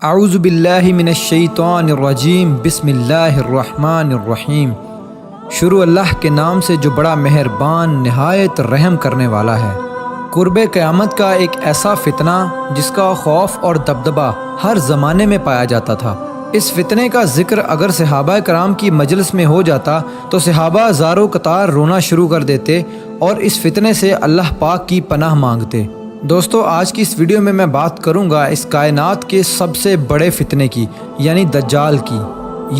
اعوذ باللہ من الشیطان الرجیم بسم اللہ الرحمن الرحیم۔ شروع اللہ کے نام سے جو بڑا مہربان نہایت رحم کرنے والا ہے۔ قرب قیامت کا ایک ایسا فتنہ جس کا خوف اور دبدبہ ہر زمانے میں پایا جاتا تھا۔ اس فتنے کا ذکر اگر صحابہ کرام کی مجلس میں ہو جاتا تو صحابہ زاروں قطار رونا شروع کر دیتے اور اس فتنے سے اللہ پاک کی پناہ مانگتے۔ دوستو، آج کی اس ویڈیو میں بات کروں گا اس کائنات کے سب سے بڑے فتنے کی، یعنی دجال کی۔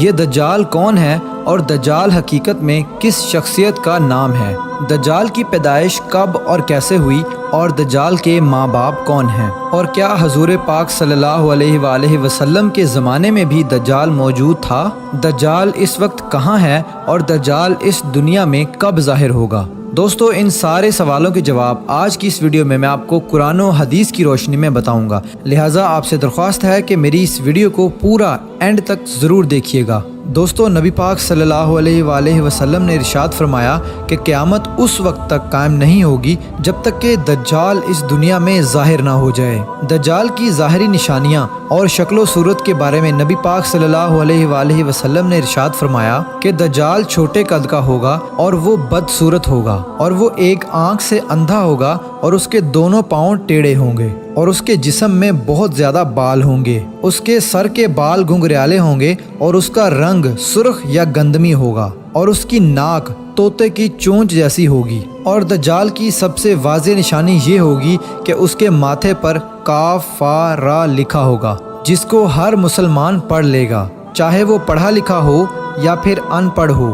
یہ دجال کون ہے اور دجال حقیقت میں کس شخصیت کا نام ہے؟ دجال کی پیدائش کب اور کیسے ہوئی اور دجال کے ماں باپ کون ہیں؟ اور کیا حضور پاک صلی اللہ علیہ وآلہ وسلم کے زمانے میں بھی دجال موجود تھا؟ دجال اس وقت کہاں ہے اور دجال اس دنیا میں کب ظاہر ہوگا؟ دوستو، ان سارے سوالوں کے جواب آج کی اس ویڈیو میں آپ کو قرآن و حدیث کی روشنی میں بتاؤں گا، لہٰذا آپ سے درخواست ہے کہ میری اس ویڈیو کو پورا اینڈ تک ضرور دیکھیے گا۔ دوستو، نبی پاک صلی اللہ علیہ وآلہ وسلم نے ارشاد فرمایا کہ قیامت اس وقت تک قائم نہیں ہوگی جب تک کہ دجال اس دنیا میں ظاہر نہ ہو جائے۔ دجال کی ظاہری نشانیاں اور شکل و صورت کے بارے میں نبی پاک صلی اللہ علیہ وآلہ وسلم نے ارشاد فرمایا کہ دجال چھوٹے قد کا ہوگا اور وہ بدصورت ہوگا، اور وہ ایک آنکھ سے اندھا ہوگا اور اس کے دونوں پاؤں ٹیڑھے ہوں گے، اور اس کے جسم میں بہت زیادہ بال ہوں گے، اس کے سر کے بال گھنگریالے ہوں گے اور اس کا رنگ سرخ یا گندمی ہوگا، اور اس کی ناک طوطے کی چونچ جیسی ہوگی۔ اور دجال کی سب سے واضح نشانی یہ ہوگی کہ اس کے ماتھے پر کاف فا را لکھا ہوگا، جس کو ہر مسلمان پڑھ لے گا، چاہے وہ پڑھا لکھا ہو یا پھر ان پڑھ ہو،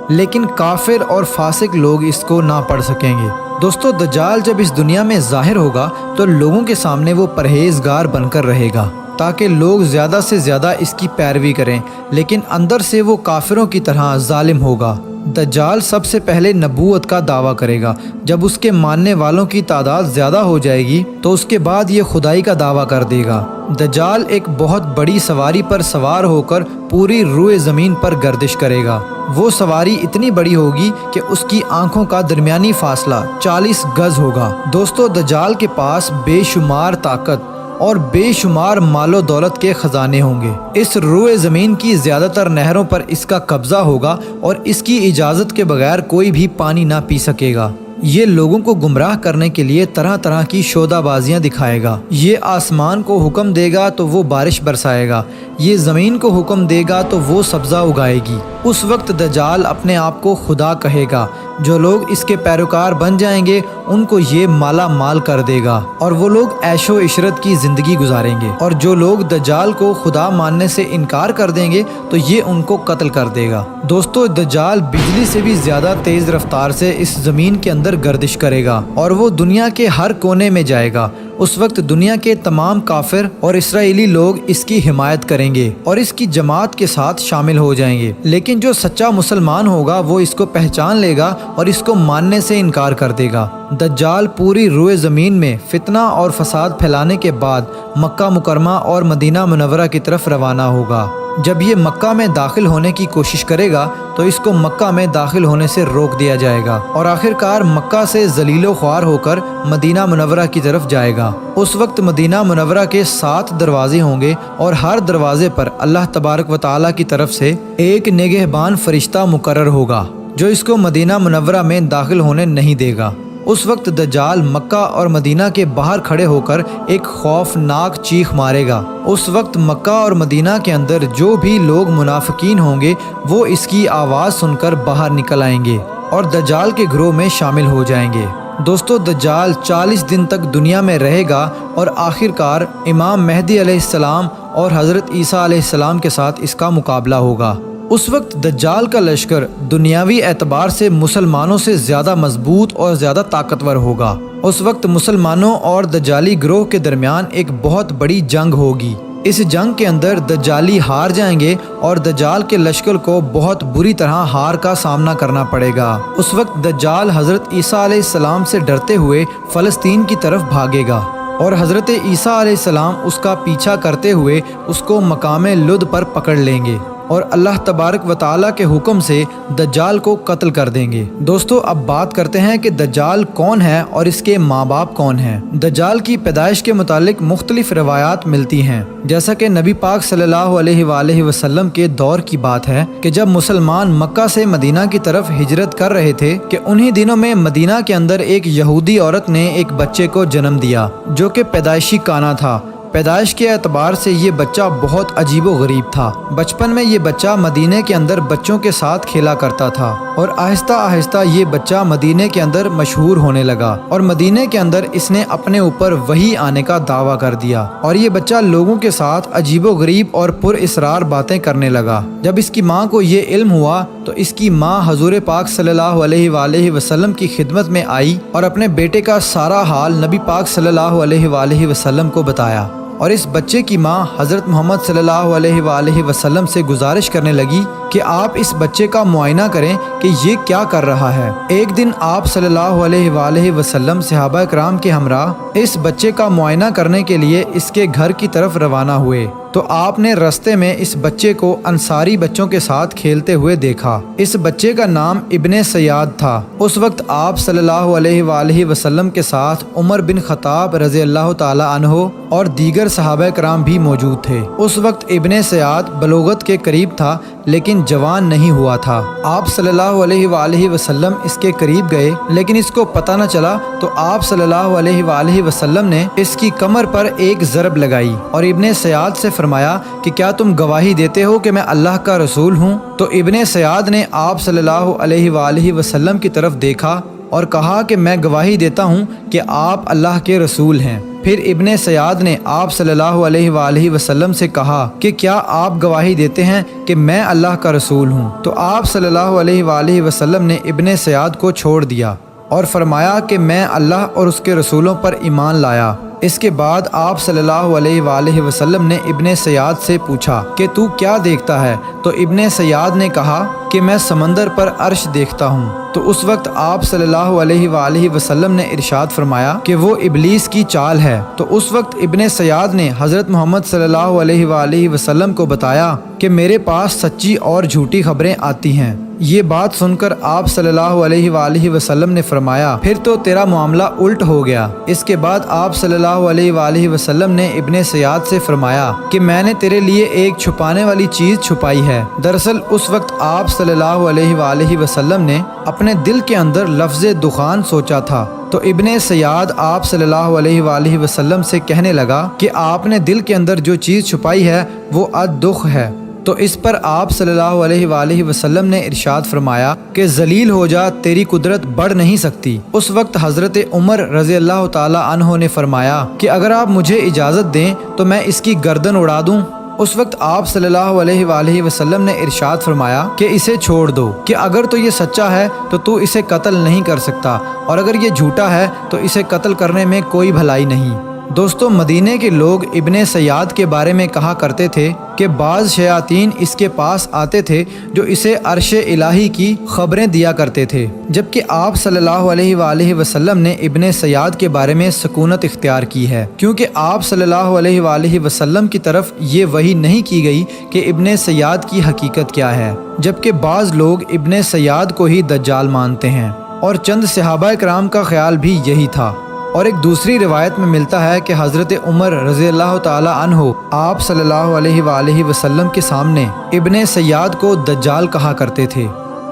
لیکن کافر اور فاسق لوگ اس کو نہ پڑھ سکیں گے۔ دوستو، دجال جب اس دنیا میں ظاہر ہوگا تو لوگوں کے سامنے وہ پرہیزگار بن کر رہے گا تاکہ لوگ زیادہ سے زیادہ اس کی پیروی کریں، لیکن اندر سے وہ کافروں کی طرح ظالم ہوگا۔ دجال سب سے پہلے نبوت کا دعویٰ کرے گا، جب اس کے ماننے والوں کی تعداد زیادہ ہو جائے گی تو اس کے بعد یہ خدائی کا دعویٰ کر دے گا۔ دجال ایک بہت بڑی سواری پر سوار ہو کر پوری روئے زمین پر گردش کرے گا۔ وہ سواری اتنی بڑی ہوگی کہ اس کی آنکھوں کا درمیانی فاصلہ 40 گز ہوگا۔ دوستو، دجال کے پاس بے شمار طاقت اور بے شمار مال و دولت کے خزانے ہوں گے۔ اس روئے زمین کی زیادہ تر نہروں پر اس کا قبضہ ہوگا اور اس کی اجازت کے بغیر کوئی بھی پانی نہ پی سکے گا۔ یہ لوگوں کو گمراہ کرنے کے لیے طرح طرح کی شودہ بازیاں دکھائے گا۔ یہ آسمان کو حکم دے گا تو وہ بارش برسائے گا، یہ زمین کو حکم دے گا تو وہ سبزہ اگائے گی۔ اس وقت دجال اپنے آپ کو خدا کہے گا۔ جو لوگ اس کے پیروکار بن جائیں گے ان کو یہ مالا مال کر دے گا اور وہ لوگ عیش و عشرت کی زندگی گزاریں گے، اور جو لوگ دجال کو خدا ماننے سے انکار کر دیں گے تو یہ ان کو قتل کر دے گا۔ دوستو، دجال بجلی سے بھی زیادہ تیز رفتار سے اس زمین کے اندر گردش کرے گا اور وہ دنیا کے ہر کونے میں جائے گا۔ اس وقت دنیا کے تمام کافر اور اسرائیلی لوگ اس کی حمایت کریں گے اور اس کی جماعت کے ساتھ شامل ہو جائیں گے، لیکن جو سچا مسلمان ہوگا وہ اس کو پہچان لے گا اور اس کو ماننے سے انکار کر دے گا۔ دجال پوری روئے زمین میں فتنہ اور فساد پھیلانے کے بعد مکہ مکرمہ اور مدینہ منورہ کی طرف روانہ ہوگا۔ جب یہ مکہ میں داخل ہونے کی کوشش کرے گا تو اس کو مکہ میں داخل ہونے سے روک دیا جائے گا اور آخرکار مکہ سے ذلیل و خوار ہو کر مدینہ منورہ کی طرف جائے گا۔ اس وقت مدینہ منورہ کے 7 دروازے ہوں گے اور ہر دروازے پر اللہ تبارک و تعالیٰ کی طرف سے ایک نگہبان فرشتہ مقرر ہوگا جو اس کو مدینہ منورہ میں داخل ہونے نہیں دے گا۔ اس وقت دجال مکہ اور مدینہ کے باہر کھڑے ہو کر ایک خوفناک چیخ مارے گا۔ اس وقت مکہ اور مدینہ کے اندر جو بھی لوگ منافقین ہوں گے وہ اس کی آواز سن کر باہر نکل آئیں گے اور دجال کے گروہ میں شامل ہو جائیں گے۔ دوستو، دجال 40 دن تک دنیا میں رہے گا اور آخرکار امام مہدی علیہ السلام اور حضرت عیسیٰ علیہ السلام کے ساتھ اس کا مقابلہ ہوگا۔ اس وقت دجال کا لشکر دنیاوی اعتبار سے مسلمانوں سے زیادہ مضبوط اور زیادہ طاقتور ہوگا۔ اس وقت مسلمانوں اور دجالی گروہ کے درمیان ایک بہت بڑی جنگ ہوگی۔ اس جنگ کے اندر دجالی ہار جائیں گے اور دجال کے لشکر کو بہت بری طرح ہار کا سامنا کرنا پڑے گا۔ اس وقت دجال حضرت عیسیٰ علیہ السلام سے ڈرتے ہوئے فلسطین کی طرف بھاگے گا اور حضرت عیسیٰ علیہ السلام اس کا پیچھا کرتے ہوئے اس کو مقام لد پر پکڑ لیں گے۔ اور اللہ تبارک و تعالیٰ کے حکم سے دجال کو قتل کر دیں گے۔ دوستو اب بات کرتے ہیں کہ دجال کون ہے اور اس کے ماں باپ کون ہیں۔ دجال کی پیدائش کے متعلق مختلف روایات ملتی ہیں، جیسا کہ نبی پاک صلی اللہ علیہ وآلہ وسلم کے دور کی بات ہے کہ جب مسلمان مکہ سے مدینہ کی طرف ہجرت کر رہے تھے کہ انہی دنوں میں مدینہ کے اندر ایک یہودی عورت نے ایک بچے کو جنم دیا جو کہ پیدائشی کانا تھا۔ پیدائش کے اعتبار سے یہ بچہ بہت عجیب و غریب تھا۔ بچپن میں یہ بچہ مدینے کے اندر بچوں کے ساتھ کھیلا کرتا تھا اور آہستہ آہستہ یہ بچہ مدینے کے اندر مشہور ہونے لگا اور مدینے کے اندر اس نے اپنے اوپر وحی آنے کا دعویٰ کر دیا اور یہ بچہ لوگوں کے ساتھ عجیب و غریب اور پر اسرار باتیں کرنے لگا۔ جب اس کی ماں کو یہ علم ہوا تو اس کی ماں حضور پاک صلی اللہ علیہ وآلہ وسلم کی خدمت میں آئی اور اپنے بیٹے کا سارا حال نبی پاک صلی اللہ علیہ وآلہ وسلم کو بتایا، اور اس بچے کی ماں حضرت محمد صلی اللہ علیہ وآلہ وسلم سے گزارش کرنے لگی کہ آپ اس بچے کا معائنہ کریں کہ یہ کیا کر رہا ہے۔ ایک دن آپ صلی اللہ علیہ وآلہ وسلم صحابہ کرام کے ہمراہ اس بچے کا معائنہ کرنے کے لیے اس کے گھر کی طرف روانہ ہوئے تو آپ نے رستے میں اس بچے کو انصاری بچوں کے ساتھ کھیلتے ہوئے دیکھا۔ اس بچے کا نام ابن سیاد تھا۔ اس وقت آپ صلی اللہ علیہ وآلہ وسلم کے ساتھ عمر بن خطاب رضی اللہ تعالی عنہ اور دیگر صحابہ کرام بھی موجود تھے۔ اس وقت ابن سیاد بلوغت کے قریب تھا لیکن جوان نہیں ہوا تھا۔ آپ صلی اللہ علیہ وآلہ وسلم اس کے قریب گئے لیکن اس کو پتہ نہ چلا تو آپ صلی اللہ علیہ وآلہ وسلم نے اس کی کمر پر ایک ضرب لگائی اور ابن سیاد سے فرمایا کہ کیا تم گواہی دیتے ہو کہ میں اللہ کا رسول ہوں؟ تو ابن سیاد نے آپ صلی اللہ علیہ وآلہ وسلم کی طرف دیکھا اور کہا کہ میں گواہی دیتا ہوں کہ آپ اللہ کے رسول ہیں۔ پھر ابن سیاد نے آپ صلی اللہ علیہ وآلہ وسلم سے کہا کہ کیا آپ گواہی دیتے ہیں کہ میں اللہ کا رسول ہوں؟ تو آپ صلی اللہ علیہ وآلہ وسلم نے ابن سیاد کو چھوڑ دیا اور فرمایا کہ میں اللہ اور اس کے رسولوں پر ایمان لایا۔ اس کے بعد آپ صلی اللہ علیہ وآلہ وسلم نے ابن سیاد سے پوچھا کہ تو کیا دیکھتا ہے؟ تو ابن سیاد نے کہا کہ میں سمندر پر عرش دیکھتا ہوں۔ تو اس وقت آپ صلی اللہ علیہ وآلہ وسلم نے ارشاد فرمایا کہ وہ ابلیس کی چال ہے۔ تو اس وقت ابن سیاد نے حضرت محمد صلی اللہ علیہ وآلہ وسلم کو بتایا کہ میرے پاس سچی اور جھوٹی خبریں آتی ہیں۔ یہ بات سن کر آپ صلی اللہ علیہ وآلہ وسلم نے فرمایا پھر تو تیرا معاملہ الٹ ہو گیا۔ اس کے بعد آپ صلی اللہ علیہ وآلہ وسلم نے ابن سیاد سے فرمایا کہ میں نے تیرے لیے ایک چھپانے والی چیز چھپائی ہے۔ دراصل اس وقت آپ صلی اللہ علیہ وآلہ وسلم نے اپنے دل کے اندر لفظ دخان سوچا تھا۔ تو ابن سیاد آپ صلی اللہ علیہ وآلہ وسلم سے کہنے لگا کہ آپ نے دل کے اندر جو چیز چھپائی ہے وہ الدخ ہے۔ تو اس پر آپ صلی اللہ علیہ وآلہ وسلم نے ارشاد فرمایا کہ ذلیل ہو جا، تیری قدرت بڑھ نہیں سکتی۔ اس وقت حضرت عمر رضی اللہ تعالی عنہ نے فرمایا کہ اگر آپ مجھے اجازت دیں تو میں اس کی گردن اڑا دوں۔ اس وقت آپ صلی اللہ علیہ وآلہ وسلم نے ارشاد فرمایا کہ اسے چھوڑ دو، کہ اگر تو یہ سچا ہے تو اسے قتل نہیں کر سکتا اور اگر یہ جھوٹا ہے تو اسے قتل کرنے میں کوئی بھلائی نہیں۔ دوستو مدینے کے لوگ ابن سیاد کے بارے میں کہا کرتے تھے کہ بعض شیاطین اس کے پاس آتے تھے جو اسے عرش الہی کی خبریں دیا کرتے تھے، جبکہ آپ صلی اللہ علیہ وآلہ وسلم نے ابن سیاد کے بارے میں سکونت اختیار کی ہے، کیونکہ آپ صلی اللہ علیہ وآلہ وسلم کی طرف یہ وحی نہیں کی گئی کہ ابن سیاد کی حقیقت کیا ہے، جبکہ بعض لوگ ابن سیاد کو ہی دجال مانتے ہیں اور چند صحابہ کرام کا خیال بھی یہی تھا۔ اور ایک دوسری روایت میں ملتا ہے کہ حضرت عمر رضی اللہ تعالی عنہ آپ صلی اللہ علیہ وآلہ وسلم کے سامنے ابن سیاد کو دجال کہا کرتے تھے،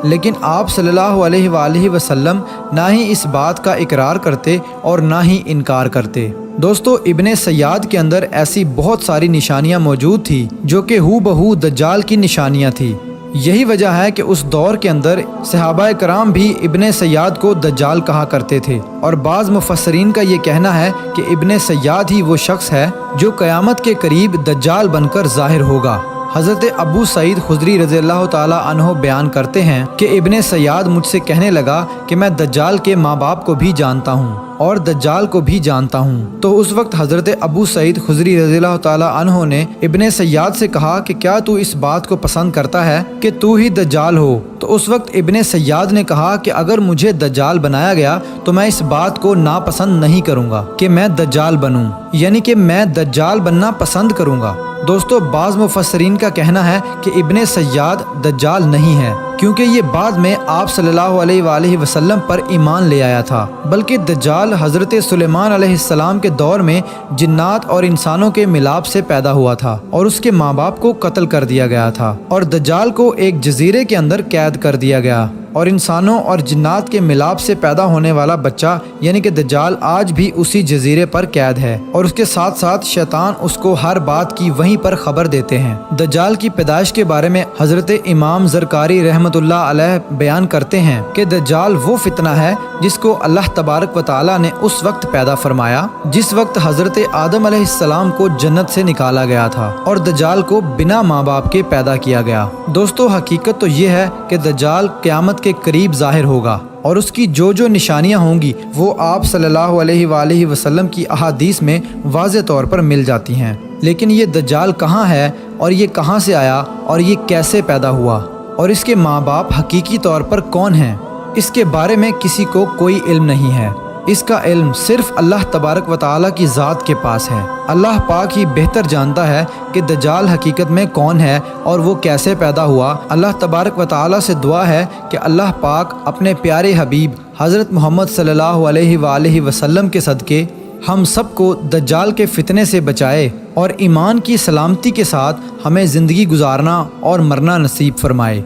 لیکن آپ صلی اللہ علیہ وآلہ وسلم نہ ہی اس بات کا اقرار کرتے اور نہ ہی انکار کرتے۔ دوستو ابن سیاد کے اندر ایسی بہت ساری نشانیاں موجود تھی جو کہ ہو بہو دجال کی نشانیاں تھی۔ یہی وجہ ہے کہ اس دور کے اندر صحابہ کرام بھی ابن سیاد کو دجال کہا کرتے تھے، اور بعض مفسرین کا یہ کہنا ہے کہ ابن سیاد ہی وہ شخص ہے جو قیامت کے قریب دجال بن کر ظاہر ہوگا۔ حضرت ابو سعید خدری رضی اللہ تعالی عنہ بیان کرتے ہیں کہ ابن سیاد مجھ سے کہنے لگا کہ میں دجال کے ماں باپ کو بھی جانتا ہوں اور دجال کو بھی جانتا ہوں۔ تو اس وقت حضرت ابو سعید خدری رضی اللہ تعالی عنہ نے ابن سیاد سے کہا کہ کیا تو اس بات کو پسند کرتا ہے کہ تو ہی دجال ہو؟ تو اس وقت ابن سیاد نے کہا کہ اگر مجھے دجال بنایا گیا تو میں اس بات کو ناپسند نہیں کروں گا کہ میں دجال بنوں، یعنی کہ میں دجال بننا پسند کروں گا۔ دوستو بعض مفسرین کا کہنا ہے کہ ابن سیاد دجال نہیں ہے، کیونکہ یہ بعد میں آپ صلی اللہ علیہ وآلہ وسلم پر ایمان لے آیا تھا، بلکہ دجال حضرت سلیمان علیہ السلام کے دور میں جنات اور انسانوں کے ملاپ سے پیدا ہوا تھا اور اس کے ماں باپ کو قتل کر دیا گیا تھا، اور دجال کو ایک جزیرے کے اندر قید کر دیا گیا، اور انسانوں اور جنات کے ملاپ سے پیدا ہونے والا بچہ یعنی کہ دجال آج بھی اسی جزیرے پر قید ہے، اور اس کے ساتھ ساتھ شیطان اس کو ہر بات کی وہیں پر خبر دیتے ہیں۔ دجال کی پیدائش کے بارے میں حضرت امام زرکاری رحمۃ اللہ علیہ بیان کرتے ہیں کہ دجال وہ فتنہ ہے جس کو اللہ تبارک و تعالی نے اس وقت پیدا فرمایا جس وقت حضرت آدم علیہ السلام کو جنت سے نکالا گیا تھا، اور دجال کو بنا ماں باپ کے پیدا کیا گیا۔ دوستو حقیقت تو یہ ہے کہ دجال قیامت کے قریب ظاہر ہوگا، اور اس کی جو نشانیاں ہوں گی وہ آپ صلی اللہ علیہ وآلہ وسلم کی احادیث میں واضح طور پر مل جاتی ہیں۔ لیکن یہ دجال کہاں ہے، اور یہ کہاں سے آیا، اور یہ کیسے پیدا ہوا، اور اس کے ماں باپ حقیقی طور پر کون ہیں، اس کے بارے میں کسی کو کوئی علم نہیں ہے۔ اس کا علم صرف اللہ تبارک و تعالیٰ کی ذات کے پاس ہے۔ اللہ پاک ہی بہتر جانتا ہے کہ دجال حقیقت میں کون ہے اور وہ کیسے پیدا ہوا۔ اللہ تبارک و تعالیٰ سے دعا ہے کہ اللہ پاک اپنے پیارے حبیب حضرت محمد صلی اللہ علیہ وآلہ وسلم کے صدقے ہم سب کو دجال کے فتنے سے بچائے اور ایمان کی سلامتی کے ساتھ ہمیں زندگی گزارنا اور مرنا نصیب فرمائے۔